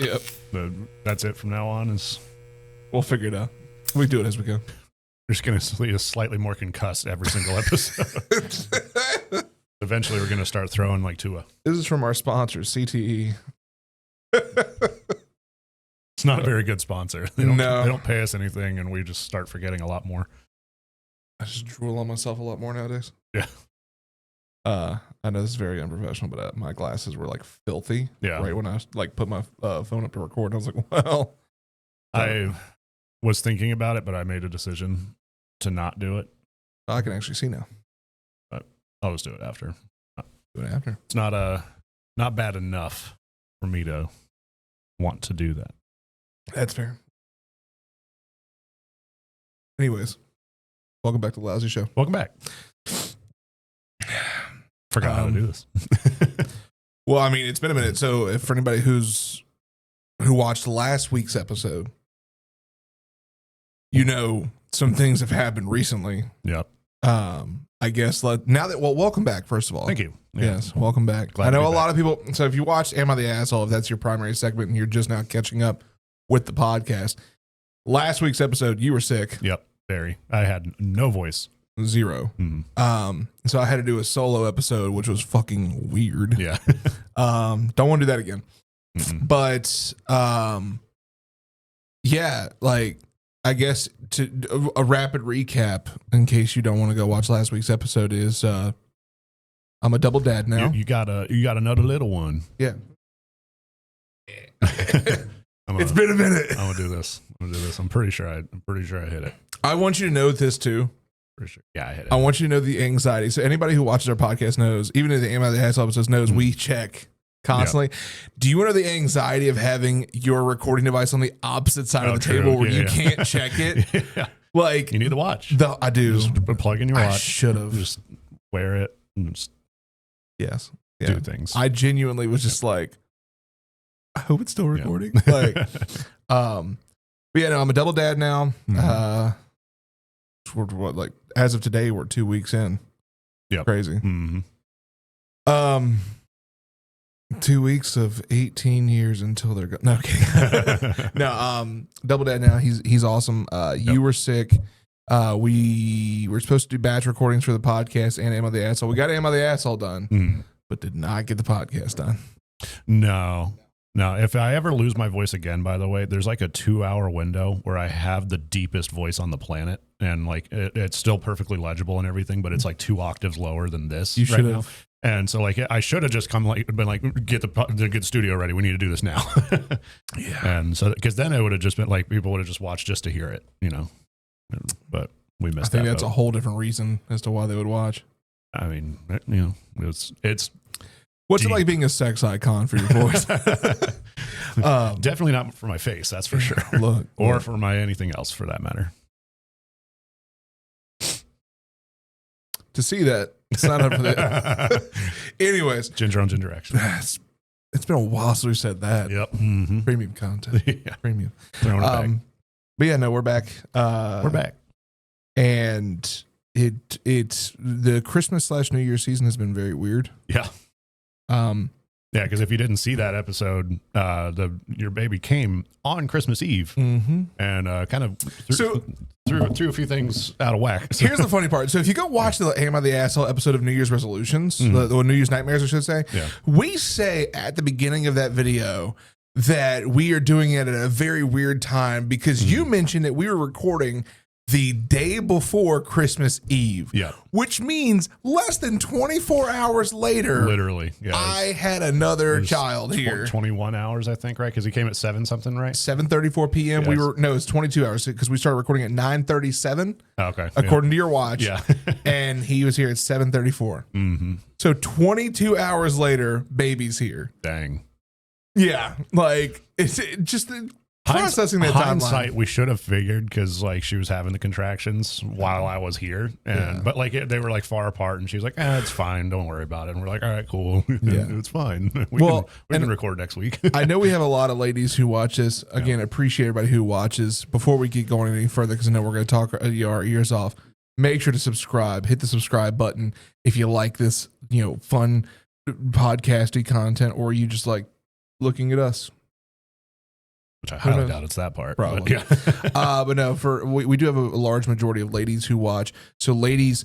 Yep. That's it from now on. We'll figure it out. We do it as we go. We're just going to see us slightly more concussed every single episode. Eventually, we're going to start throwing like Tua. This is from our sponsor, CTE. It's not a very good sponsor. They don't pay us anything, and we just start forgetting a lot more. I just drool on myself a lot more nowadays. Yeah. I know this is very unprofessional, but my glasses were like filthy. Yeah. Right when I like put my phone up to record, I was like, well. I was thinking about it, but I made a decision to not do it. I can actually see now. But I'll just do it after. Do it after. It's not bad enough for me to want to do that. That's fair. Anyways, welcome back to the Lousy Show. Welcome back. Forgot how to do this. Well, I mean, it's been a minute. So if for anybody who watched last week's episode, you know some things have happened recently. Yep. I guess welcome back, first of all. Thank you. Yeah. Yes, welcome back. Glad I know a back. lot of people. So if you watched Am I the Asshole, if that's your primary segment and you're just now catching up with the podcast, last week's episode, you were sick. Yep. Very. I had no voice. 0. Mm. So I had to do a solo episode, which was fucking weird. Yeah. Don't want to do that again. Mm-mm. But yeah, like I guess to a rapid recap in case you don't want to go watch last week's episode is I'm a double dad now. You got another little one. Yeah. It's been a minute. I'm gonna do this. I'm pretty sure I hit it. I want you to know this too. Pretty sure. Yeah, I hit it. I want you to know the anxiety. So anybody who watches our podcast knows, even if the Am I the Asshole episodes knows, we check constantly. Yep. Do you want to know the anxiety of having your recording device on the opposite side of the table where you can't check it? Yeah. Like you need the watch. I do. Just plug in your watch. I should have. Just wear it and just do things. I genuinely was just like, I hope it's still recording. Like, but yeah, no, I'm a double dad now. Mm-hmm. We're like as of today, we're 2 weeks in. Yeah, crazy. Mm-hmm. 2 weeks of 18 years until they're gone. No, okay. No, double dad now. He's awesome. You were sick. We were supposed to do batch recordings for the podcast and Am I the Asshole. We got Am I the Asshole done, but did not get the podcast done. No. If I ever lose my voice again, by the way, there's like a 2-hour window where I have the deepest voice on the planet, and like it's still perfectly legible and everything, but it's like 2 octaves lower than this. You should have. And so like I should have just been like, get the studio ready. We need to do this now. Yeah. And so because then it would have just been like people would have just watched just to hear it, you know. But we missed. I think that's a whole different reason as to why they would watch. I mean, you know, it's. What's it like being a sex icon for your voice? Definitely not for my face, that's for sure. Or for my anything else for that matter. To see that, it's not up for that. Anyways. Ginger on ginger action. It's been a while since we said that. Yep. Mm-hmm. Premium content. Yeah. Premium. Throwing it back. But yeah, no, we're back. We're back. And it's the Christmas/New Year season has been very weird. Yeah. Yeah, because if you didn't see that episode, your baby came on Christmas Eve and kind of threw a few things out of whack. So. Here's the funny part. So if you go watch the Am I the Asshole episode of New Year's Resolutions, the New Year's Nightmares, I should say, we say at the beginning of that video that we are doing it at a very weird time because you mentioned that we were recording the day before Christmas Eve. Yeah. Which means less than 24 hours later. Literally. Yeah. I had another child here. 21 hours, I think, right? Because he came at 7 something, right? 7:34 p.m. Yes. It's 22 hours because we started recording at 9:37. Okay. According to your watch. Yeah. And he was here at 7:34. Mm-hmm. So 22 hours later, baby's here. Dang. Yeah. Like, it's just processing that hindsight, timeline. we should have figured because like she was having the contractions while I was here, and but like they were like far apart, and she was like, "It's fine, don't worry about it." And we're like, "All right, cool, it's fine. We can record next week." I know we have a lot of ladies who watch this. Again, I appreciate everybody who watches. Before we get going any further, because I know we're going to talk our ears off. Make sure to subscribe. Hit the subscribe button if you like this, fun podcasty content, or you just like looking at us. which I highly doubt it's that part. Probably. But, yeah. But no, we do have a large majority of ladies who watch. So ladies,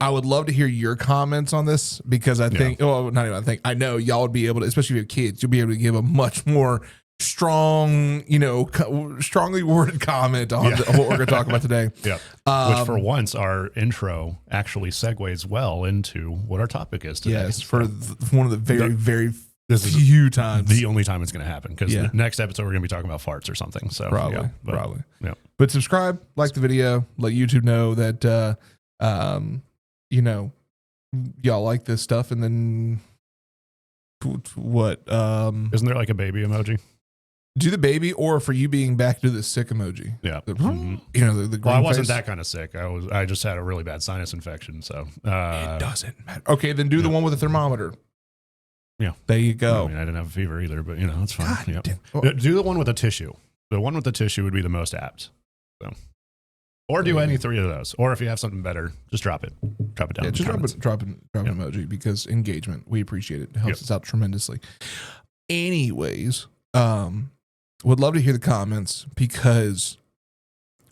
I would love to hear your comments on this because I think, well, not even I think, I know y'all would be able to, especially if you have kids, you'll be able to give a much more strong, strongly worded comment on what we're going to talk about today. Yeah. Which for once, our intro actually segues well into what our topic is today. Yes, for one of the very few times. The only time it's going to happen because the next episode we're going to be talking about farts or something. So probably. Yeah. But subscribe, like the video, let YouTube know that, y'all like this stuff. And then what? Isn't there like a baby emoji? Do the baby, or for you being back, do the sick emoji. Yeah. The green I wasn't face. that kind of sick. I just had a really bad sinus infection. So it doesn't matter. Okay, then do the one with the thermometer. Yeah. There you go. I mean, I didn't have a fever either, but it's fine. God Do the one with a tissue. The one with the tissue would be the most apt. So, or do any three of those. Or if you have something better, just drop it. Drop it down. Yeah, just drop an emoji because engagement. We appreciate it. It helps us out tremendously. Anyways, would love to hear the comments because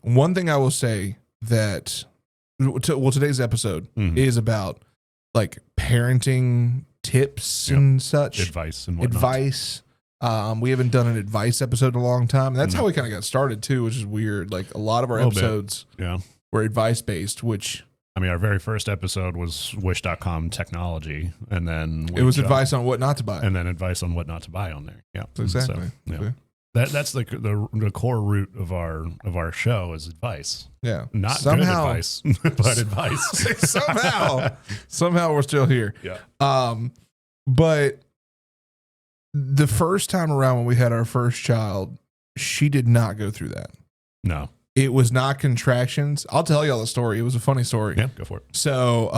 one thing I will say that today's episode is about like parenting tips and such, advice and whatnot. Advice. We haven't done an advice episode in a long time. And that's how we kind of got started too, which is weird. Like a lot of our episodes were advice based, which I mean, our very first episode was wish.com technology, and then it was advice on what not to buy, and then advice on what not to buy on there. Yeah, exactly. So, that's the core root of our show is advice. Yeah, not somehow, good advice, but advice. somehow we're still here. Yeah. But the first time around when we had our first child, she did not go through that. No. It was not contractions. I'll tell y'all the story. It was a funny story. Yeah, go for it. So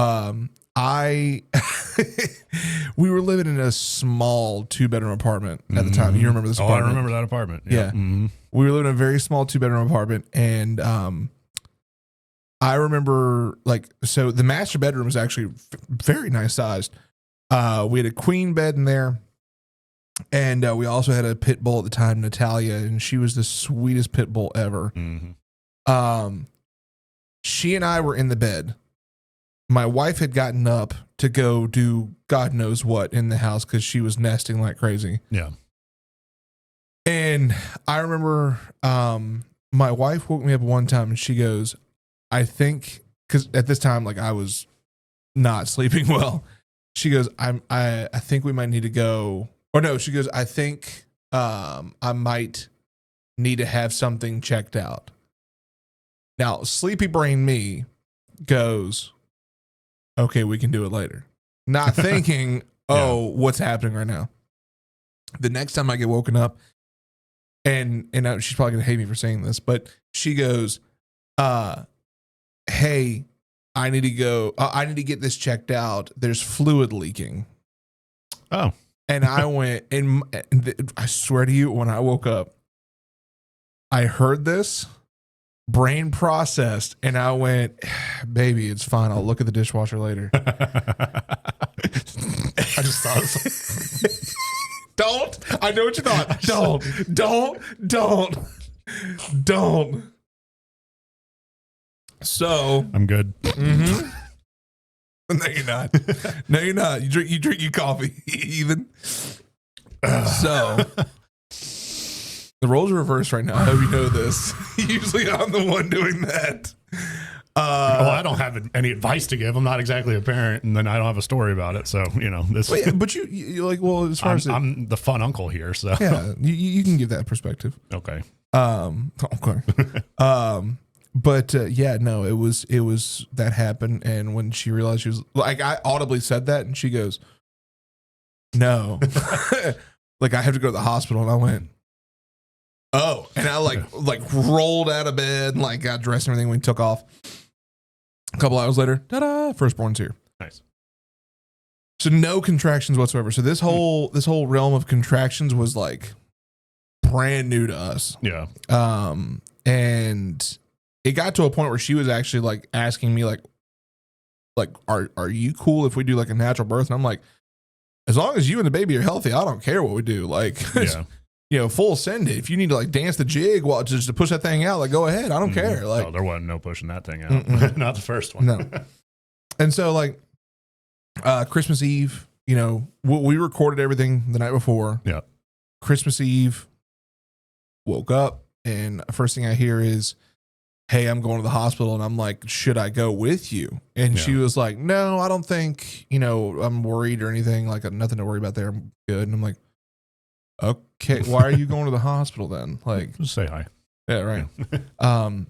we were living in a small 2-bedroom apartment at the time. You remember this apartment? I remember that apartment. Yeah. Mm-hmm. We were living in a very small 2-bedroom apartment. And I remember so the master bedroom was actually very nice sized. We had a queen bed in there. And we also had a pit bull at the time, Natalia, and she was the sweetest pit bull ever. Mm-hmm. She and I were in the bed. My wife had gotten up to go do God knows what in the house because she was nesting like crazy. Yeah. And I remember my wife woke me up one time and she goes, I think, because at this time, I was not sleeping well. She goes, I think we might need to go. Or no, she goes, I think I might need to have something checked out. Now, sleepy brain me goes, okay, we can do it later. Not thinking, what's happening right now? The next time I get woken up, and she's probably going to hate me for saying this, but she goes, hey, I need to go. I need to get this checked out. There's fluid leaking. Oh. And I went, and I swear to you, when I woke up, I heard this, brain processed, and I went, baby, it's fine. I'll look at the dishwasher later. I just thought, don't. I know what you thought. Don't. So I'm good. Mm-hmm. No, you're not. No, you're not. You drink your coffee, even. So the roles are reversed right now. I hope you know this. Usually I'm the one doing that. Well, I don't have any advice to give. I'm not exactly a parent, and then I don't have a story about it. So this. But, but you like, well, as far as I'm the fun uncle here, so yeah, you can give that perspective. Okay. Okay. But yeah, no, it was that happened, and when she realized she was like, I audibly said that, and she goes, "No," like I have to go to the hospital, and I went, "Oh," and I like rolled out of bed, and got dressed and everything. We took off. A couple hours later, ta-da! Firstborn's here. Nice. So no contractions whatsoever. So this whole realm of contractions was brand new to us. Yeah. And it got to a point where she was actually asking me are you cool if we do a natural birth? And I'm like, as long as you and the baby are healthy, I don't care what we do. Yeah. full send it. If you need to like dance the jig while just to push that thing out, like go ahead. I don't care. Like there wasn't no pushing that thing out. Not the first one. No. And so like Christmas Eve, we recorded everything the night before. Yeah. Christmas Eve, woke up, and first thing I hear is, hey, I'm going to the hospital. And I'm like, should I go with you? And she was like, no, I don't think, I'm worried or anything. Like nothing to worry about there. I'm good. And I'm like, okay, why are you going to the hospital then? Like, just say hi. Yeah, right.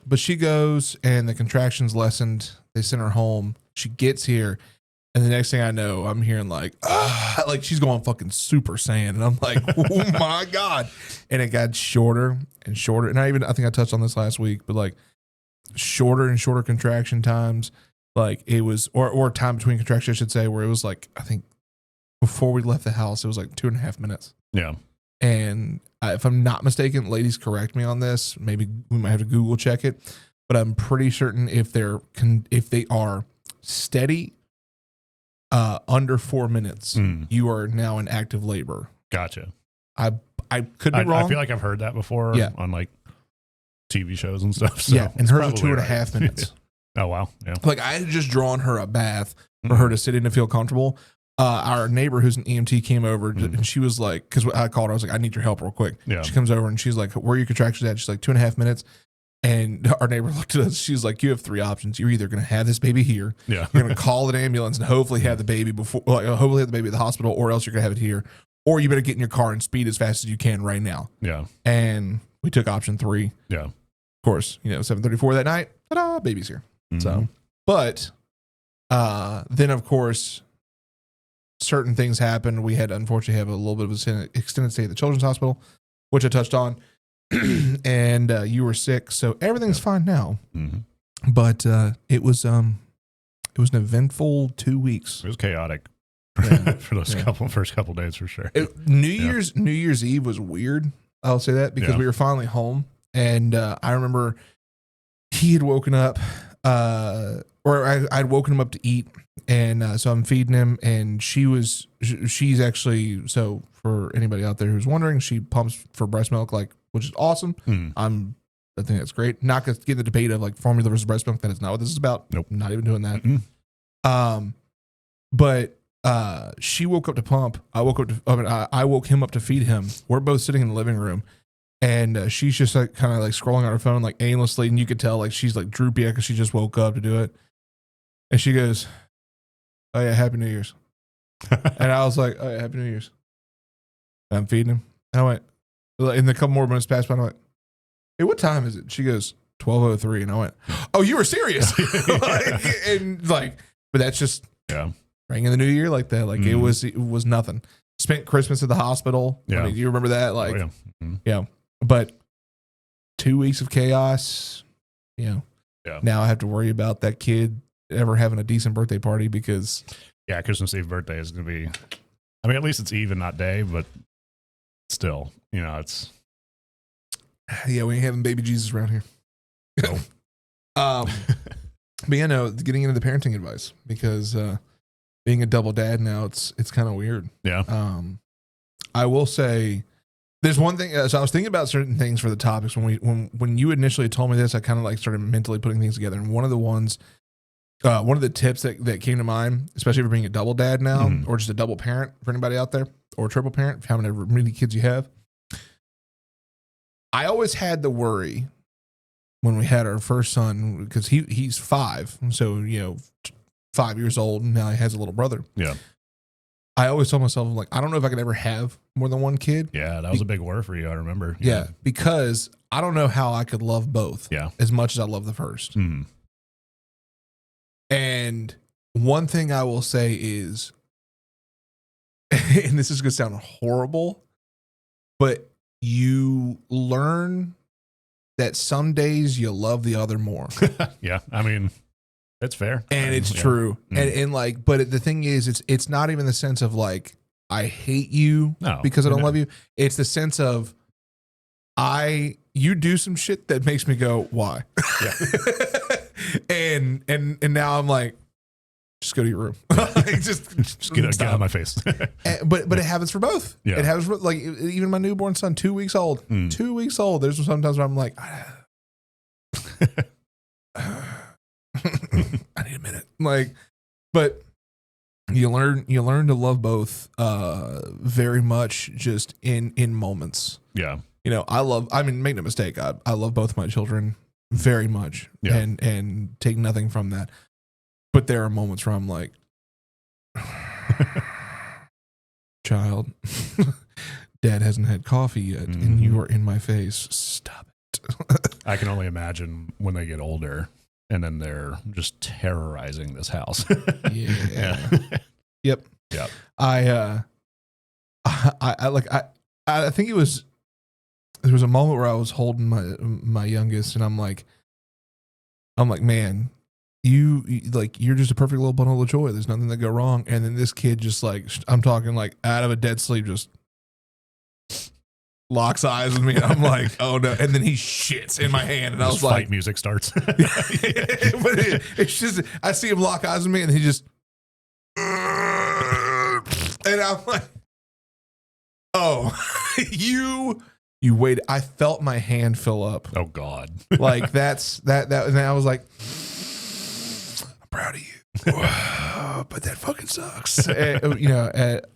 But she goes and the contractions lessened. They sent her home. She gets here. And the next thing I know, I'm hearing like she's going fucking Super Saiyan. And I'm like, oh my God. And it got shorter and shorter. And I think I touched on this last week, but like shorter and shorter contraction times. Like it was, or time between contractions, I should say, where it was like, I think before we left the house, it was like 2.5 minutes. Yeah. And if I'm not mistaken, ladies, correct me on this. Maybe we might have to Google check it, but I'm pretty certain if they are steady under 4 minutes, you are now in active labor. Gotcha. I could be wrong. I feel like I've heard that before on like TV shows and stuff. So yeah, and hers are 2.5 minutes. Oh wow. Yeah. Like I had just drawn her a bath for her to sit in and feel comfortable. Our neighbor who's an EMT came over and she was like, because I called her, I was like, I need your help real quick. Yeah. She comes over and she's like, where are your contractions at? She's like 2.5 minutes. And our neighbor looked at us. She's like, you have 3 options. You're either going to have this baby here. Yeah. You're going to call an ambulance and hopefully have the baby hopefully have the baby at the hospital, or else you're going to have it here. Or you better get in your car and speed as fast as you can right now. Yeah. And we took option 3. Yeah. Of course, 7:34 that night. Ta-da, baby's here. Mm-hmm. So, but then of course, certain things happened. We had unfortunately have a little bit of an extended stay at the Children's Hospital, which I touched on, and you were sick, so everything's fine now. Mm-hmm. But it was an eventful 2 weeks. It was chaotic for those first couple days for sure. New Year's Eve was weird. I'll say that because we were finally home, and I remember he had woken up, or I'd woken him up to eat. And so I'm feeding him, and she's actually, so for anybody out there who's wondering, she pumps for breast milk, like, which is awesome. I think that's great. Not going to get the debate of like formula versus breast milk. That is not what this is about. Nope. Not even doing that. Mm-hmm. But she woke up to pump. I woke him up to feed him. We're both sitting in the living room, and she's just like kind of like scrolling on her phone like aimlessly, and you could tell like she's like droopy because she just woke up to do it. And she goes, oh yeah, Happy New Year's. And I was like, oh yeah, Happy New Year's. And I'm feeding him. And I went, and a couple more minutes passed by, and I went, hey, what time is it? She goes, 12:03. And I went, oh, you were serious. But that's just rang in the new year like that. Like it was nothing. Spent Christmas at the hospital. Yeah. I mean, you remember that? Like, yeah. But 2 weeks of chaos, Now I have to worry about that kid ever having a decent birthday party because Christmas Eve birthday is going to be, I mean, at least it's even, not day, but still, it's. Yeah, we ain't having baby Jesus around here. No. But getting into the parenting advice because being a double dad now, it's kind of weird. Yeah. I will say there's one thing. So I was thinking about certain things for the topics when you initially told me this, I kind of like started mentally putting things together. And one of the tips that came to mind, especially for being a double dad now, or just a double parent for anybody out there, or a triple parent, for however many kids you have. I always had the worry when we had our first son, because he's 5, so 5 years old, and now he has a little brother. Yeah. I always told myself, like, I don't know if I could ever have more than one kid. Yeah, that was a big worry for you, I remember. Yeah, because I don't know how I could love both as much as I love the first. Mm. And one thing I will say is, and this is going to sound horrible, but you learn that some days you love the other more. Yeah, I mean, it's fair. And it's true. And like, but the thing is, it's not even the sense of like, I hate you because I don't love you. It's the sense of you do some shit that makes me go, why? Yeah. and now I'm like, just go to your room. Like, just get out of my face. But it happens for both. Yeah. It happens for, like, even my newborn son, 2 weeks old. 2 weeks old. There's sometimes where I'm like, I need a minute. Like, but you learn to love both very much just in moments. Yeah. You know, I mean, make no mistake, I love both my children very much, and take nothing from that. But there are moments where I'm like, child, dad hasn't had coffee yet, and you are in my face. Stop it. I can only imagine when they get older and then they're just terrorizing this house. Yeah. Yep. Yep. I think there was a moment where I was holding my youngest, and I'm like, man, you're just a perfect little bundle of joy. There's nothing that go wrong. And then this kid just, like, I'm talking, like, out of a dead sleep, just locks eyes with me. And I'm like, oh no. And then he shits in my hand. And I was like, fight music starts. But it's just, I see him lock eyes with me, and he just, and I'm like, oh, you waited. I felt my hand fill up. Oh God. Like that. And I was like, I'm proud of you. But that fucking sucks.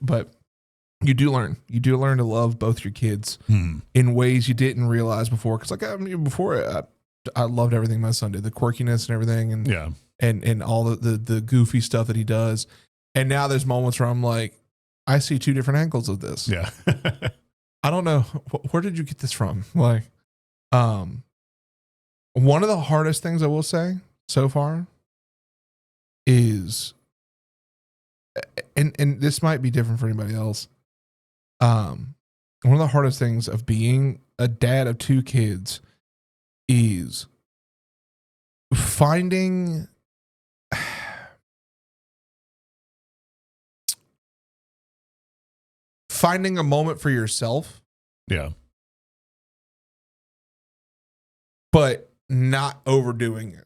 But you do learn to love both your kids in ways you didn't realize before. Cause like, I mean, before I loved everything my son did, the quirkiness and everything. And all the goofy stuff that he does. And now there's moments where I'm like, I see two different angles of this. Yeah. I don't know. Where did you get this from? Like, one of the hardest things I will say so far is, and this might be different for anybody else. One of the hardest things of being a dad of two kids is finding a moment for yourself. Yeah. But not overdoing it.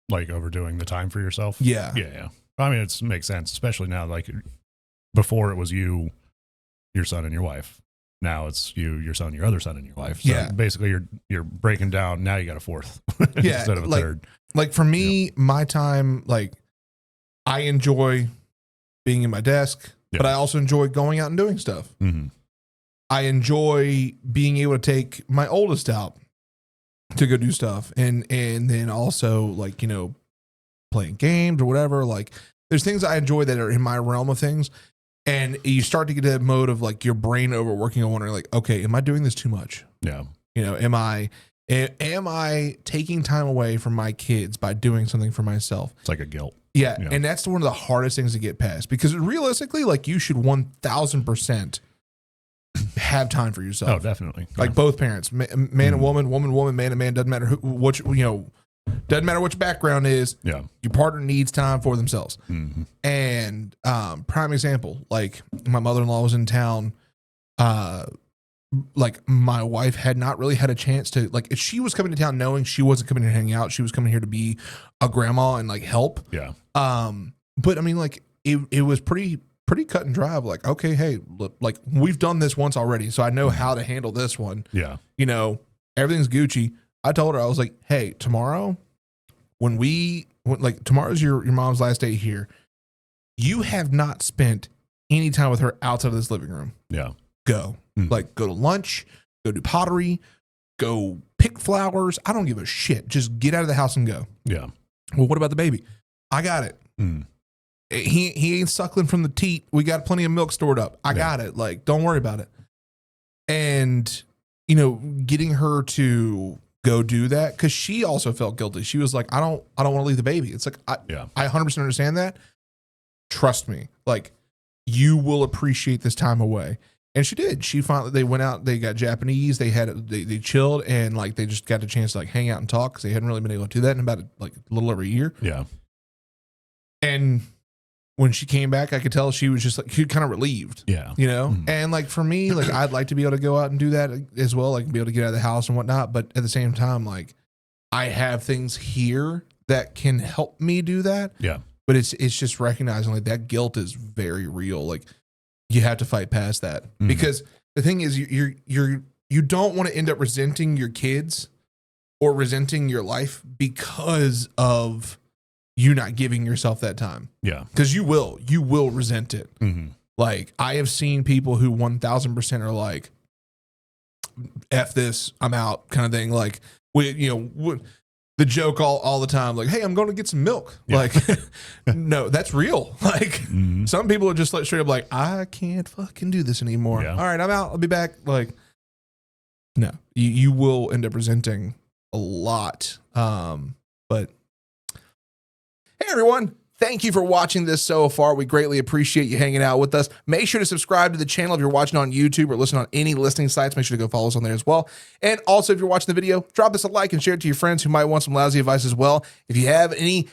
Like overdoing the time for yourself. Yeah. Yeah. I mean, it makes sense, especially now. Like before, it was you, your son, and your wife. Now it's you, your son, your other son, and your wife. So basically, you're breaking down. Now you got a fourth instead of a third. Like for me, my time, like I enjoy being in my desk, but I also enjoy going out and doing stuff. Mm-hmm. I enjoy being able to take my oldest out to go do stuff, and then also, like, you know, playing games or whatever. Like there's things I enjoy that are in my realm of things, and you start to get that mode of like your brain overworking and wondering, like, okay, am I doing this too much? Yeah. You know, am I taking time away from my kids by doing something for myself? It's like a guilt. Yeah. And that's one of the hardest things to get past, because realistically, like, you should 1000% have time for yourself. Oh, definitely. Like both parents, man and woman, woman, man and man, doesn't matter doesn't matter what your background is. Yeah. Your partner needs time for themselves. Mm-hmm. And prime example, like my mother-in-law was in town. Like my wife had not really had a chance to, like, if she was coming to town knowing she wasn't coming here to hang out, she was coming here to be a grandma and like help. Yeah. But I mean, like it was pretty cut and dry of like, okay, hey, look, like we've done this once already, so I know how to handle this one. Yeah. You know, everything's Gucci. I told her, I was like, hey, tomorrow, tomorrow's your mom's last day here. You have not spent any time with her outside of this living room. Yeah. Go. Like, go to lunch, go do pottery, go pick flowers. I don't give a shit. Just get out of the house and go. Yeah. Well, what about the baby? I got it. He ain't suckling from the teat. We got plenty of milk stored up. I got it. Like, don't worry about it. And, you know, getting her to go do that, because she also felt guilty. She was like, I don't want to leave the baby. It's like, I 100% understand that. Trust me. Like, you will appreciate this time away. And she did. She finally, they went out, they got Japanese, they chilled, and like they just got a chance to like hang out and talk, because they hadn't really been able to do that in about like a little over a year. Yeah. And when she came back, I could tell she was just like, she kind of relieved. Yeah. You know? And like for me, like I'd like to be able to go out and do that as well, like be able to get out of the house and whatnot. But at the same time, like I have things here that can help me do that. Yeah. but it's just recognizing like that guilt is very real. Like you have to fight past that because the thing is you don't want to end up resenting your kids or resenting your life because of you not giving yourself that time. Yeah. Because you will resent it. Like I have seen people who 1000% are like, F this, I'm out kind of thing. Like the joke all the time, like, hey, I'm going to get some milk. Yeah. Like, no, that's real. Like some people are just like straight up like, I can't fucking do this anymore. Yeah. All right, I'm out. I'll be back. Like, no, you will end up resenting a lot. But hey, everyone. Thank you for watching this so far. We greatly appreciate you hanging out with us. Make sure to subscribe to the channel if you're watching on YouTube or listening on any listening sites. Make sure to go follow us on there as well. And also, if you're watching the video, drop us a like and share it to your friends who might want some lousy advice as well. If you have any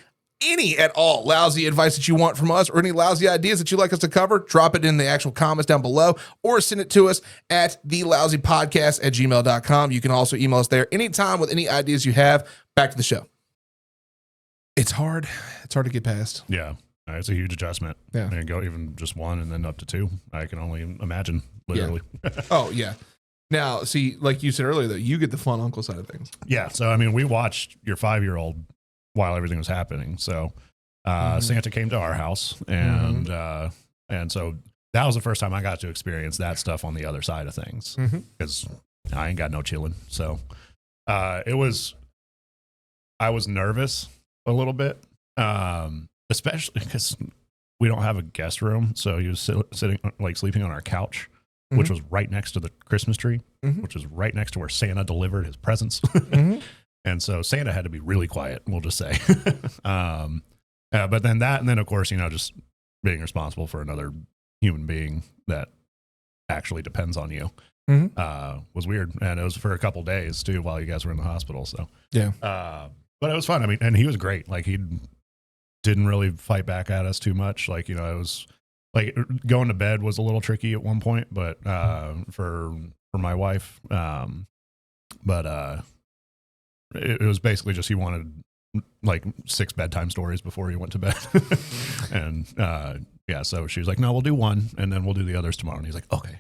at all lousy advice that you want from us or any lousy ideas that you'd like us to cover, drop it in the actual comments down below or send it to us at thelousypodcast@gmail.com. You can also email us there anytime with any ideas you have. Back to the show. It's hard. It's hard to get past. Yeah. It's a huge adjustment. Yeah. And go even just one and then up to two. I can only imagine, literally. Yeah. Oh, yeah. Now, see, like you said earlier, though, you get the fun uncle side of things. Yeah. So, I mean, we watched your 5-year-old while everything was happening. So, Santa came to our house and so that was the first time I got to experience that stuff on the other side of things because I ain't got no chilling. So, I was nervous a little bit, especially because we don't have a guest room. So he was sitting, like sleeping on our couch, which was right next to the Christmas tree, which was right next to where Santa delivered his presents. And so Santa had to be really quiet, we'll just say. But then that, and then of course, just being responsible for another human being that actually depends on you was weird. And it was for a couple days too, while you guys were in the hospital. So yeah. But it was fun. I mean, and he was great. Like he didn't really fight back at us too much. Like, it was like going to bed was a little tricky at one point, but for my wife, but it was basically just he wanted like 6 bedtime stories before he went to bed. And yeah, so she was like, no, we'll do one and then we'll do the others tomorrow. And he's like, okay.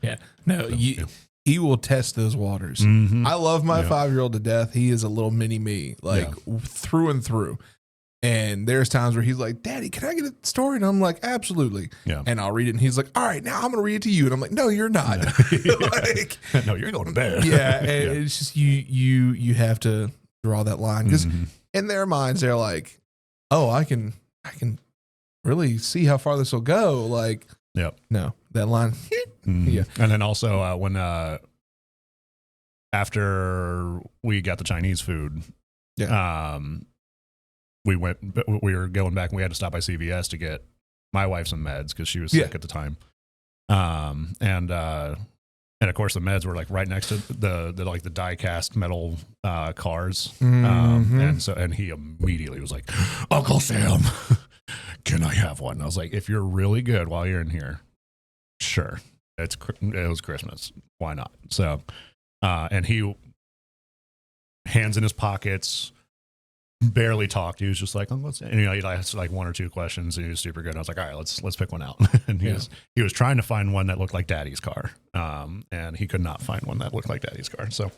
Yeah. No, so, he will test those waters. I love my 5-year-old to death. He is a little mini me, like through and through. And there's times where he's like, Daddy, can I get a story? And I'm like, absolutely. Yeah. And I'll read it. And he's like, all right, now I'm going to read it to you. And I'm like, no, you're not. Like, no, you're going to bed. Yeah. And it's just, you have to draw that line because in their minds, they're like, oh, I can really see how far this will go. Like, no, that line. Yeah. And then also when after we got the Chinese food, we were going back and we had to stop by CVS to get my wife some meds because she was sick at the time. And of course the meds were like right next to the like the die cast metal cars. And he immediately was like, Uncle Sam, can I have one? And I was like, if you're really good while you're in here, sure. It was Christmas. Why not? So, and he hands in his pockets, barely talked. He was just like, and, he asked like 1 or 2 questions and he was super good. And I was like, all right, let's pick one out. And he was trying to find one that looked like Daddy's car. And he could not find one that looked like Daddy's car. So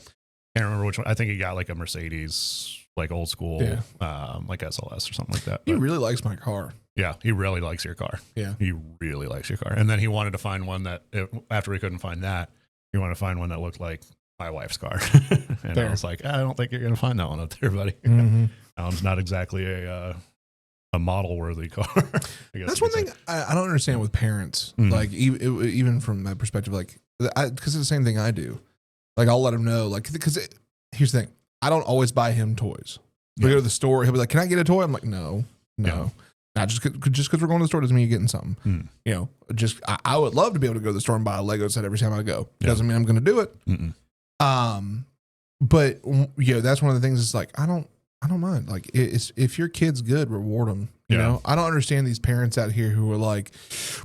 can't remember which one. I think he got like a Mercedes, like old school, like SLS or something like that. He really likes my car. Yeah, he really likes your car. Yeah. He really likes your car. And then he wanted to find one that, after he couldn't find that, he wanted to find one that looked like my wife's car. And I was like, I don't think you're going to find that one up there, buddy. It's not exactly a model-worthy car. That's one thing I don't understand with parents. Like, even from my perspective, like, because it's the same thing I do. Like, I'll let him know, like, because here's the thing. I don't always buy him toys. We go to the store, he'll be like, can I get a toy? I'm like, no. Not just because we're going to the store doesn't mean you're getting something. I would love to be able to go to the store and buy a Lego set every time I go. Doesn't mean I'm going to do it. But that's one of the things. It's like I don't mind. Like if your kid's good, reward them. You know, I don't understand these parents out here who are like,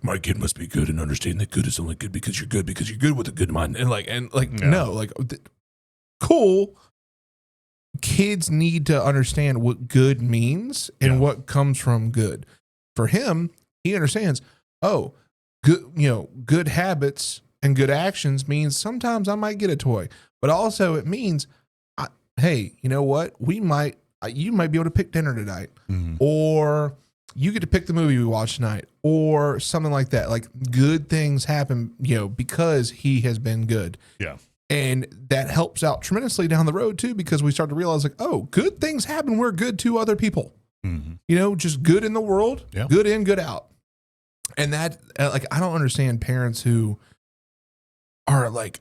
my kid must be good and understand that good is only good because you're good with a good mind. And no, like cool. kids need to understand what good means and what comes from good. For him, he understands, oh, good habits and good actions means sometimes I might get a toy, but also it means, hey, you know what? You might be able to pick dinner tonight, or you get to pick the movie we watch tonight, or something like that. Like good things happen, because he has been good. Yeah. And that helps out tremendously down the road too, because we start to realize like, oh, good things happen. We're good to other people, just good in the world, good in, good out. And that, I don't understand parents who are like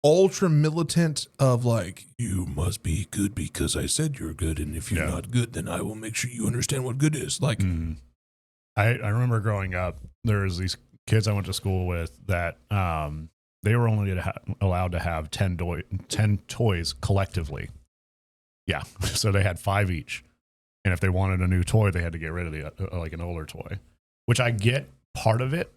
ultra militant of like, you must be good because I said you're good. And if you're not good, then I will make sure you understand what good is. Like, I remember growing up, there was these kids I went to school with that, they were only allowed to have 10 toys collectively. Yeah. So they had 5 each. And if they wanted a new toy, they had to get rid of an older toy, which I get part of it,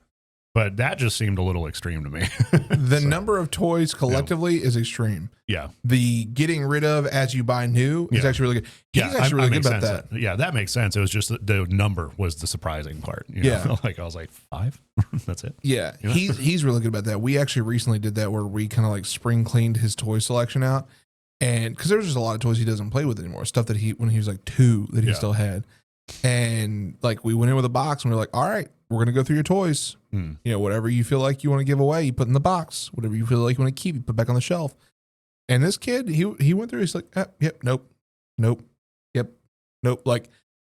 but that just seemed a little extreme to me. The number of toys collectively is extreme. Yeah. The getting rid of as you buy new is actually really good. He's actually really good about that. Yeah, that makes sense. It was just the number was the surprising part. You know? Like I was like, 5? That's it? Yeah. He's really good about that. We actually recently did that where we kind of like spring cleaned his toy selection out. And because there was just a lot of toys he doesn't play with anymore. Stuff that when he was like 2 that he still had. And like we went in with a box and we are like, all right, we're going to go through your toys. Whatever you feel like you want to give away, you put in the box. Whatever you feel like you want to keep, you put back on the shelf. And this kid, he went through, he's like, yep, nope, yep, nope. Like,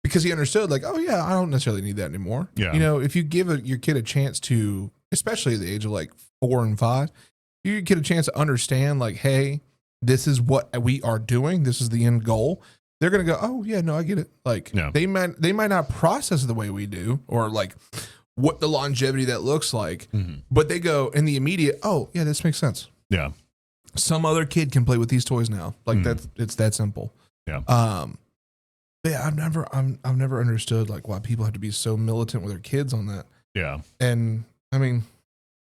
because he understood like, oh yeah, I don't necessarily need that anymore. Yeah. If you give your kid a chance to, especially at the age of like 4 and 5, you get a chance to understand like, hey, this is what we are doing. This is the end goal. They're going to go, oh yeah, no, I get it. Like they might not process it the way we do, or like what the longevity that looks like, but they go in the immediate, oh yeah, this makes sense. Yeah. Some other kid can play with these toys now. Like it's that simple. Yeah. But yeah, I've never understood like why people have to be so militant with their kids on that. Yeah. And I mean,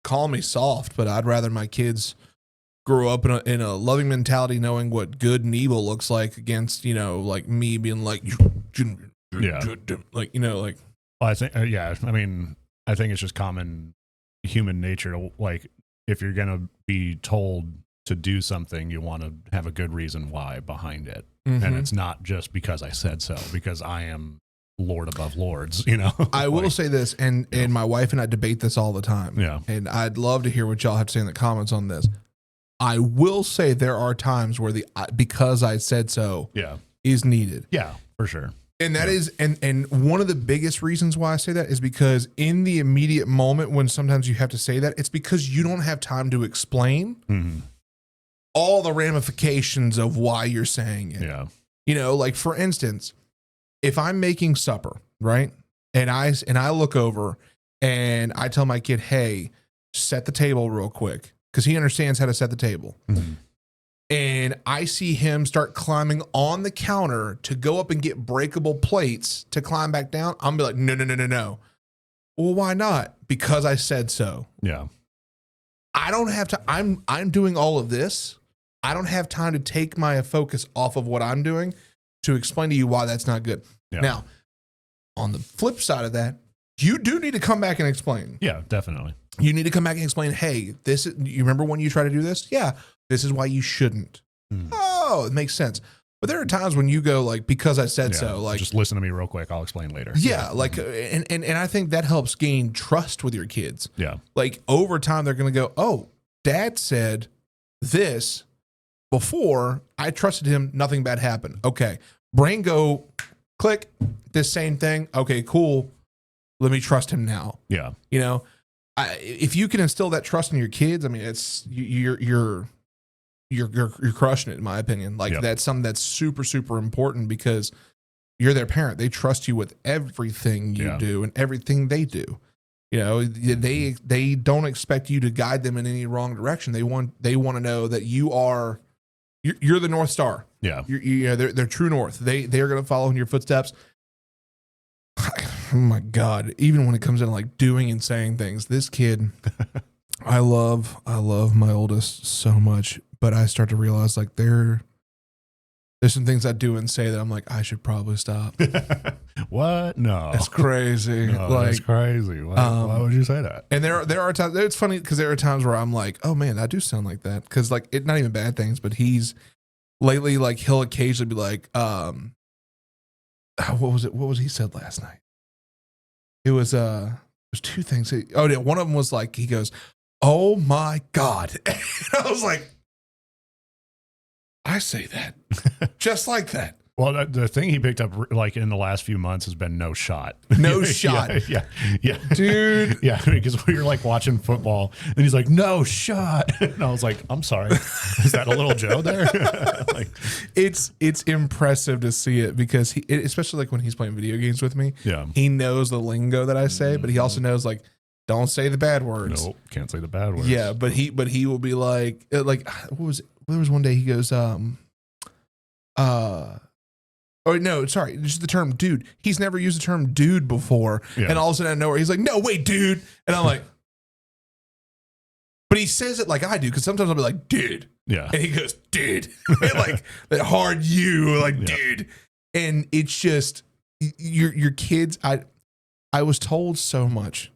call me soft, but I'd rather my kids grow up in a loving mentality, knowing what good and evil looks like against, like me being like, like, like. Well, I think, I mean, I think it's just common human nature to like, if you're going to be told to do something, you want to have a good reason why behind it. And it's not just because I said so, because I am Lord above lords, I will say this, and my wife and I debate this all the time. Yeah. And I'd love to hear what y'all have to say in the comments on this. I will say there are times where the because I said so is needed. Yeah, for sure. And that is, and one of the biggest reasons why I say that is because in the immediate moment when sometimes you have to say that, it's because you don't have time to explain all the ramifications of why you're saying it. Yeah. Like for instance, if I'm making supper, right? And I look over and I tell my kid, hey, set the table real quick. Because he understands how to set the table. And I see him start climbing on the counter to go up and get breakable plates to climb back down. I'm gonna be like, no. Well, why not? Because I said so. Yeah. I don't have to. I'm doing all of this. I don't have time to take my focus off of what I'm doing to explain to you why that's not good. Yeah. Now, on the flip side of that, you do need to come back and explain. Yeah, definitely. You need to come back and explain, hey, you remember when you try to do this? Yeah, this is why you shouldn't. Oh, it makes sense. But there are times when you go like, because I said so, like just listen to me real quick. I'll explain later. Yeah. Like, and I think that helps gain trust with your kids. Yeah. Like over time, they're going to go, oh, dad said this before, I trusted him. Nothing bad happened. Okay. Brain go click this same thing. Okay, cool. Let me trust him now. Yeah. If you can instill that trust in your kids, I mean, it's you're crushing it, in my opinion. Like that's something that's super, super important because you're their parent. They trust you with everything you do and everything they do. They don't expect you to guide them in any wrong direction. They want to know that you're the North Star. Yeah. They're true north. They're going to follow in your footsteps. Oh my God. Even when it comes in like doing and saying things, this kid, I love my oldest so much, but I start to realize like There's some things I do and say that I'm like, I should probably stop. What? No, That's crazy. No, like, that's crazy. Why would you say that? And there are times. It's funny because there are times where I'm like, oh man, I do sound like that. Because like it, not even bad things, but he's lately like he'll occasionally be like, what was it? What was he said last night? It was two things. Oh yeah, one of them was like he goes, oh my god, and I was like, I say that just like that. Well, the thing he picked up like in the last few months has been no shot. No shot. Yeah. Dude. Yeah, because we were like watching football and he's like, no shot. And I was like, I'm sorry. Is that a little Joe there? Like, it's impressive to see it because especially like when he's playing video games with me, he knows the lingo that I say, but he also knows like, don't say the bad words. Nope, can't say the bad words. Yeah, but he will be like what was it? There was one day he goes, oh no, sorry, just the term dude. He's never used the term dude before. Yeah. And all of a sudden out of nowhere, he's like, no, wait, dude. And I'm like, but he says it like I do, because sometimes I'll be like, dude. Yeah. And he goes, dude. Like that hard you, like, dude. And it's just your kids, I was told so much.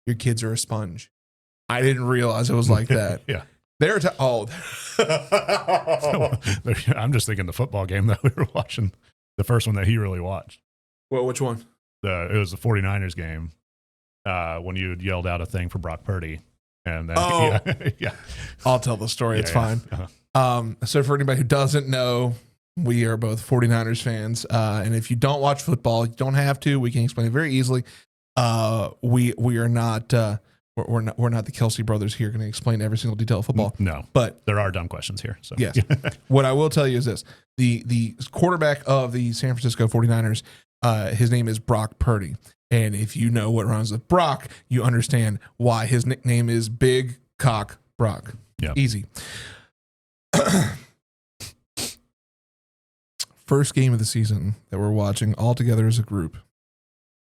Your kids are a sponge. I didn't realize it was like that. Yeah. They're I'm just thinking the football game that we were watching, the first one that he really watched. Well, which one? It was the 49ers game when you yelled out a thing for Brock Purdy. And then, yeah. I'll tell the story. It's fine. Uh-huh. So for anybody who doesn't know, we are both 49ers fans. And if you don't watch football, you don't have to. We can explain it very easily. We are not... We're not the Kelsey brothers here going to explain every single detail of football. No, but there are dumb questions here. So yes, what I will tell you is this: the quarterback of the San Francisco 49ers, his name is Brock Purdy, and if you know what rhymes with Brock, you understand why his nickname is Big Cock Brock. Yeah, easy. First game of the season that we're watching all together as a group.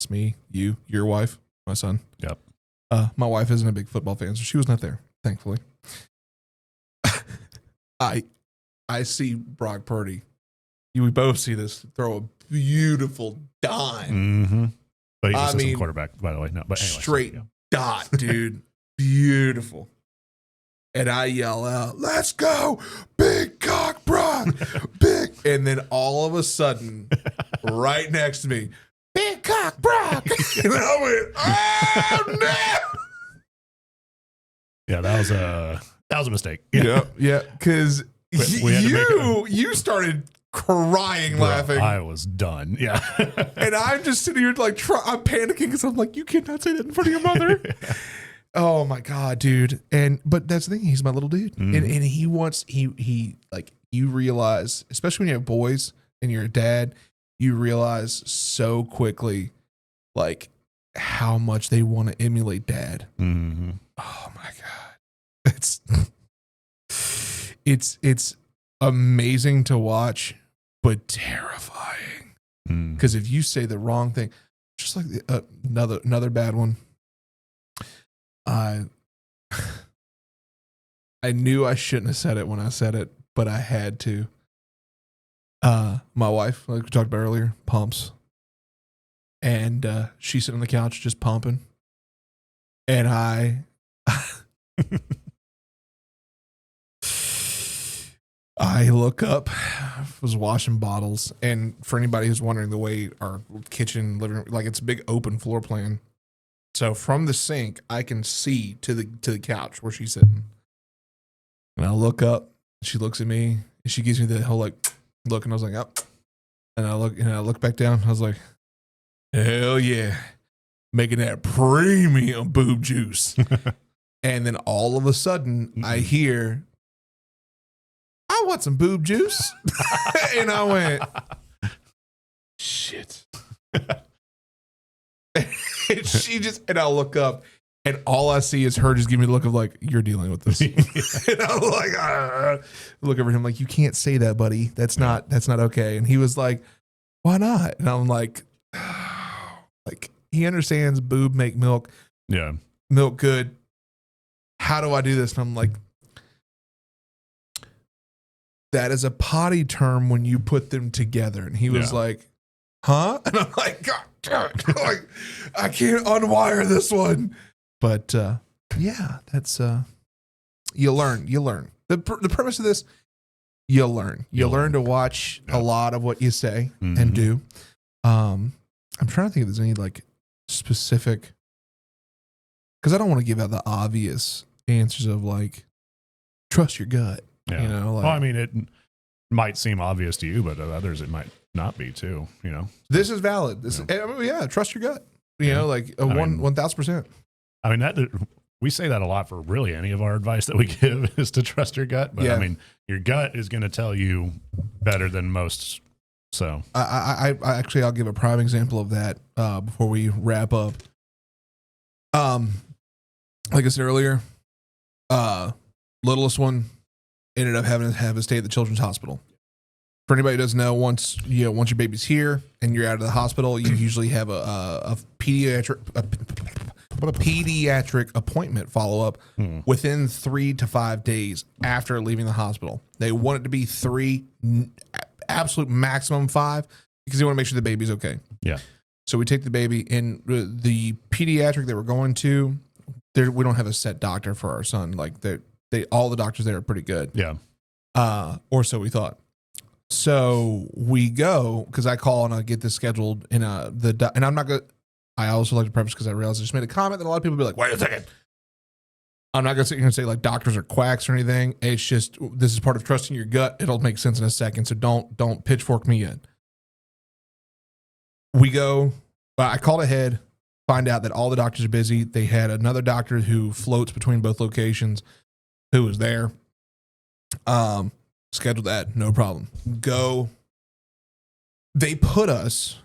It's me, you, your wife, my son. Yep. My wife isn't a big football fan, so she was not there, thankfully. I see Brock Purdy. We both see this throw a beautiful dime. Mm-hmm. But he's just a quarterback, by the way. No, but anyway, straight dot, dude. Beautiful. And I yell out, "Let's go, Big Cock Brock, big!" And then all of a sudden, right next to me, Big Cock Brock. And I went, oh no. Yeah, that was a mistake. Yeah. Because you started crying, laughing. I was done. Yeah. And I'm just sitting here like I'm panicking because I'm like, you cannot say that in front of your mother. Oh my God, dude. But that's the thing, he's my little dude. Mm-hmm. And he like, you realize, especially when you have boys and you're a dad, you realize so quickly, like, how much they want to emulate dad. Mm-hmm. Oh my God, it's amazing to watch, but terrifying. Because if you say the wrong thing, just like another bad one, I knew I shouldn't have said it when I said it, but I had to. My wife, like we talked about earlier, pumps. And she's sitting on the couch just pumping. And I look up, was washing bottles. And for anybody who's wondering, the way our kitchen, living room, like it's a big open floor plan. So from the sink, I can see to the couch where she's sitting. And I look up, she looks at me, and she gives me the whole like look, and I was like, oh. And I look back down. I was like, hell yeah, making that premium boob juice. And then all of a sudden, I hear, I want some boob juice. And I went, shit. And I look up, and all I see is her just give me the look of like, you're dealing with this. And I'm like, look over him like, you can't say that, buddy. That's not okay. And he was like, why not? And I'm like, like, he understands boob make milk. Yeah. Milk good. How do I do this? And I'm like, that is a potty term when you put them together. And he was like, huh? And I'm like, God damn it. Like, I can't unwire this one. But yeah, that's you learn. The premise of this, you'll learn. You'll learn to watch a lot of what you say and do. I'm trying to think if there's any like specific, because I don't want to give out the obvious answers of like, trust your gut. Yeah. You know, like, well, I mean, it might seem obvious to you, but to others it might not be too. You know, this is valid. This, trust your gut. You know, like 1,000%. I mean, that we say that a lot for really any of our advice that we give is to trust your gut. But I mean, your gut is going to tell you better than most. So I actually, I'll give a prime example of that before we wrap up. Like I said earlier, littlest one ended up having to have a stay at the children's hospital. For anybody who doesn't know, once your baby's here and you're out of the hospital, you usually have a pediatric appointment follow up within 3 to 5 days after leaving the hospital. They want it to be 3, absolute maximum 5, because they want to make sure the baby's okay. Yeah. So we take the baby, and the pediatric that we're going to, we don't have a set doctor for our son. Like all the doctors there are pretty good. Yeah. Or so we thought. So we go, because I call and I get this scheduled in and I'm not going to, I also like to preface, because I realized I just made a comment that a lot of people will be like, wait a second. I'm not going to sit here and say like doctors are quacks or anything. It's just, this is part of trusting your gut. It'll make sense in a second. So don't pitchfork me yet. We go, I called ahead, find out that all the doctors are busy. They had another doctor who floats between both locations who was there. Scheduled that, no problem. Go. They put us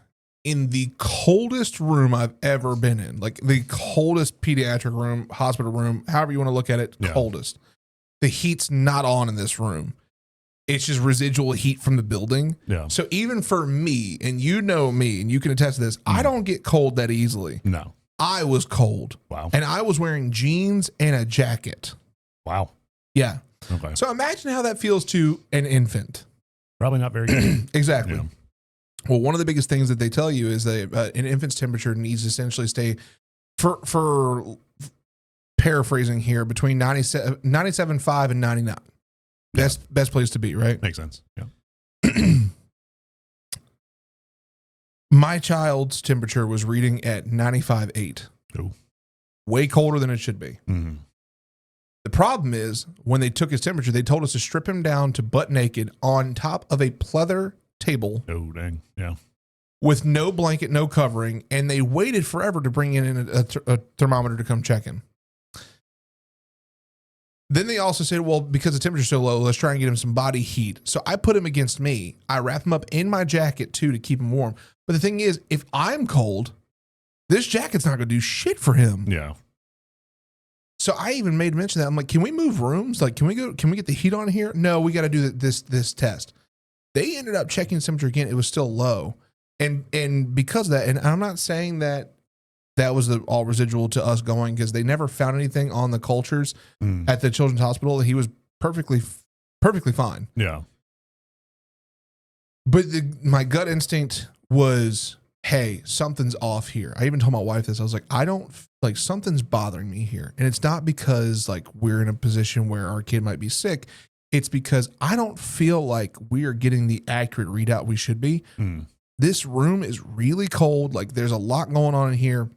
in the coldest room I've ever been in, like the coldest pediatric room, hospital room, however you want to look at it, coldest. The heat's not on in this room. It's just residual heat from the building. Yeah. So even for me, and you know me, and you can attest to this, I don't get cold that easily. No. I was cold. Wow. And I was wearing jeans and a jacket. Wow. Yeah. Okay. So imagine how that feels to an infant. Probably not very good. Exactly. Yeah. Well, one of the biggest things that they tell you is that an infant's temperature needs to essentially stay, for paraphrasing here, between 97.5 and 99. Best place to be, right? Makes sense. Yeah. My child's temperature was reading at 95.8. Oh. Way colder than it should be. Mm-hmm. The problem is, when they took his temperature, they told us to strip him down to butt naked on top of a pleather table. Oh, dang. Yeah. With no blanket, no covering, and they waited forever to bring in a thermometer to come check him. Then they also said, well, because the temperature's so low, let's try and get him some body heat. So I put him against me. I wrap him up in my jacket, too, to keep him warm. But the thing is, if I'm cold, this jacket's not going to do shit for him. Yeah. So I even made mention that. I'm like, can we move rooms? Like, can we get the heat on here? No, we got to do this test. They ended up checking the temperature again. It was still low. And because of that, and I'm not saying that was all residual to us going, because they never found anything on the cultures at the children's hospital. He was perfectly fine. Yeah. But my gut instinct was, hey, something's off here. I even told my wife this. I was like, something's bothering me here. And it's not because like we're in a position where our kid might be sick. It's because I don't feel like we are getting the accurate readout we should be. This room is really cold. Like there's a lot going on in here.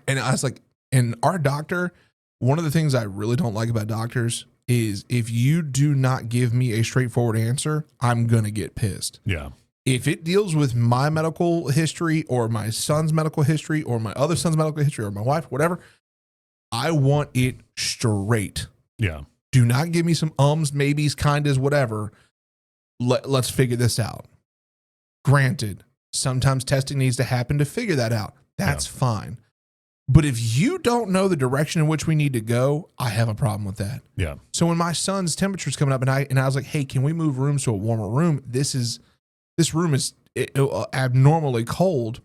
And I was like, and our doctor, one of the things I really don't like about doctors is if you do not give me a straightforward answer, I'm going to get pissed. Yeah. If it deals with my medical history or my son's medical history or my other son's medical history or my wife, whatever, I want it straight. Yeah. Do not give me some ums, maybes, kindas, whatever. Let's figure this out. Granted, sometimes testing needs to happen to figure that out. That's fine. But if you don't know the direction in which we need to go, I have a problem with that. Yeah. So when my son's temperature's coming up and I was like, hey, can we move rooms to a warmer room? This room is abnormally cold.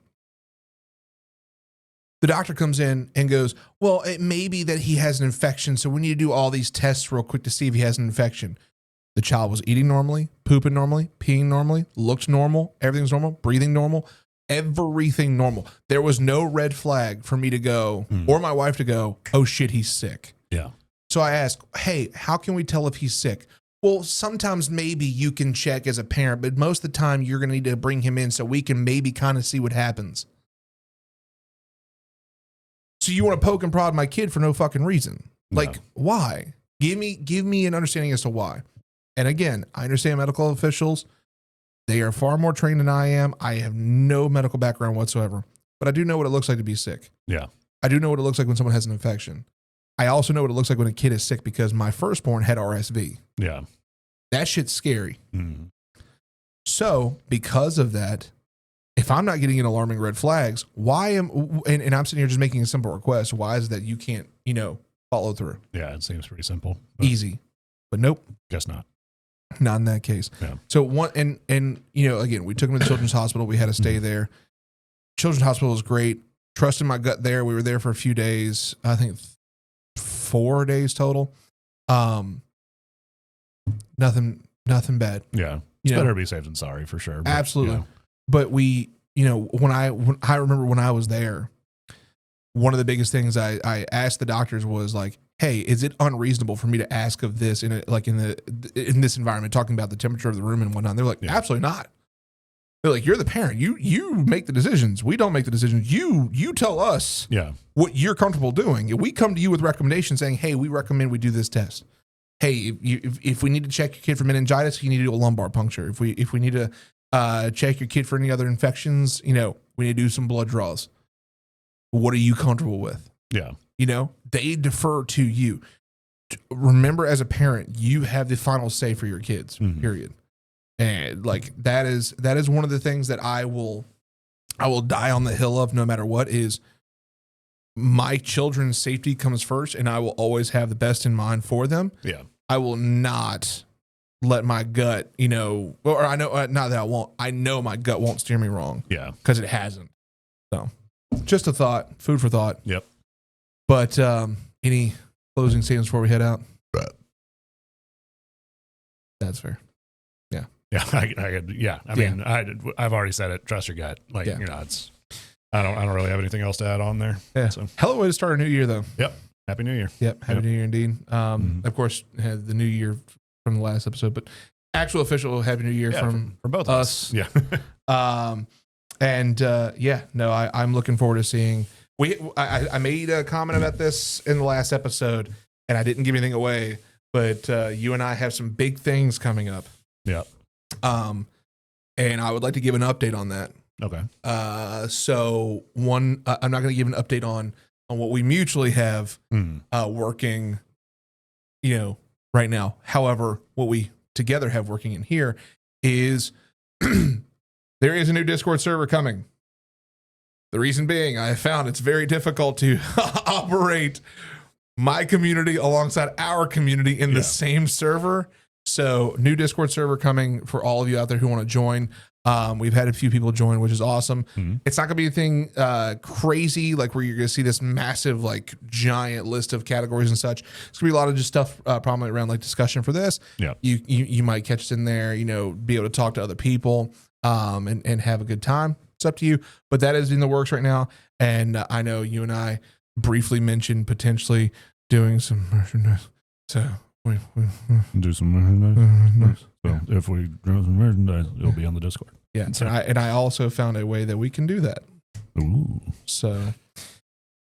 The doctor comes in and goes, well, it may be that he has an infection, so we need to do all these tests real quick to see if he has an infection. The child was eating normally, pooping normally, peeing normally, looked normal, everything's normal, breathing normal, everything normal. There was no red flag for me to go or my wife to go, oh shit, he's sick. Yeah. So I asked, hey, how can we tell if he's sick? Well, sometimes maybe you can check as a parent, but most of the time you're going to need to bring him in so we can maybe kind of see what happens. So you want to poke and prod my kid for no fucking reason. Like, why? Give me an understanding as to why. And again, I understand medical officials. They are far more trained than I am. I have no medical background whatsoever, but I do know what it looks like to be sick. Yeah. I do know what it looks like when someone has an infection. I also know what it looks like when a kid is sick because my firstborn had RSV. Yeah. That shit's scary. So because of that, if I'm not getting in alarming red flags, and I'm sitting here just making a simple request, why is it that you can't, follow through? Yeah, it seems pretty simple. Easy. But nope. Guess not. Not in that case. Yeah. So again, we took him to the Children's Hospital. We had to stay there. Children's Hospital was great. Trusted my gut there. We were there for a few days. I think 4 days total. Nothing bad. Yeah. It's better to be safe than sorry for sure. But, absolutely. But when I remember when I was there, one of the biggest things I asked the doctors was like, hey, is it unreasonable for me to ask of this in this environment, talking about the temperature of the room and whatnot? They're like, absolutely not. They're like, you're the parent. You make the decisions. We don't make the decisions. You tell us what you're comfortable doing. We come to you with recommendations saying, hey, we recommend we do this test. Hey, if we need to check your kid for meningitis, you need to do a lumbar puncture. If we need to check your kid for any other infections, we need to do some blood draws. What are you comfortable with? Yeah. They defer to you. Remember, as a parent, you have the final say for your kids, period. And like, that is one of the things that I will die on the hill of no matter what. Is my children's safety comes first, and I will always have the best in mind for them. Yeah. I will not let my gut, or I know, not that I won't, I know my gut won't steer me wrong. Yeah. Because it hasn't. So just a thought, food for thought. Yep. But any closing statements before we head out? That's fair. Yeah. Yeah. I mean, I've already said it. Trust your gut. Like, it's, I don't really have anything else to add on there. Yeah. So. Hell of a way to start a new year, though. Yep. Happy New Year. Yep. Happy New Year indeed. Of course, had the new year from the last episode, but actual official Happy New Year from both us. Yeah. I'm looking forward to seeing. I made a comment about this in the last episode, and I didn't give anything away, but you and I have some big things coming up. Yeah. And I would like to give an update on that. Okay. So one, I'm not going to give an update on what we mutually have working, right now. However, what we together have working in here is there is a new Discord server coming. The reason being, I have found it's very difficult to operate my community alongside our community in the same server. So new Discord server coming for all of you out there who want to join. We've had a few people join, which is awesome. It's not going to be anything crazy, like where you're going to see this massive, like giant list of categories and such. It's going to be a lot of just stuff probably around like discussion for this. Yeah. You might catch us in there, be able to talk to other people and have a good time. It's up to you, but that is in the works right now. And I know you and I briefly mentioned potentially doing some merchandise. So we do some merchandise. So if we do some merchandise, it'll be on the Discord. Yeah. And I also found a way that we can do that. Ooh. So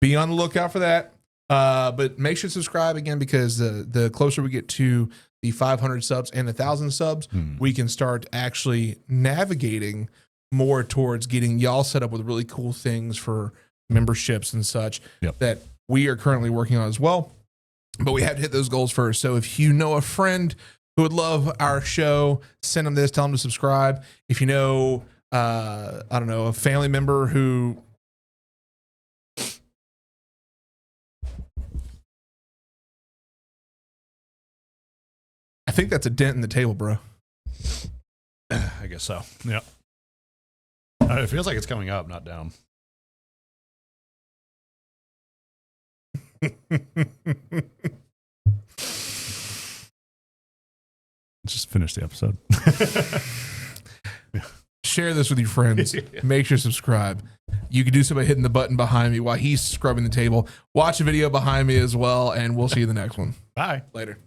be on the lookout for that. But make sure to subscribe again, because the closer we get to the 500 subs and 1,000 subs, we can start actually navigating more towards getting y'all set up with really cool things for memberships and such that we are currently working on as well. But we have to hit those goals first. So if you know a friend who would love our show, send them this, tell them to subscribe. If you know, a family member who I think that's a dent in the table, bro. I guess so. Yeah. It feels like it's coming up, not down. Just finish the episode. Share this with your friends. Make sure to subscribe. You can do so by hitting the button behind me while he's scrubbing the table. Watch a video behind me as well, and we'll see you in the next one. Bye. Later.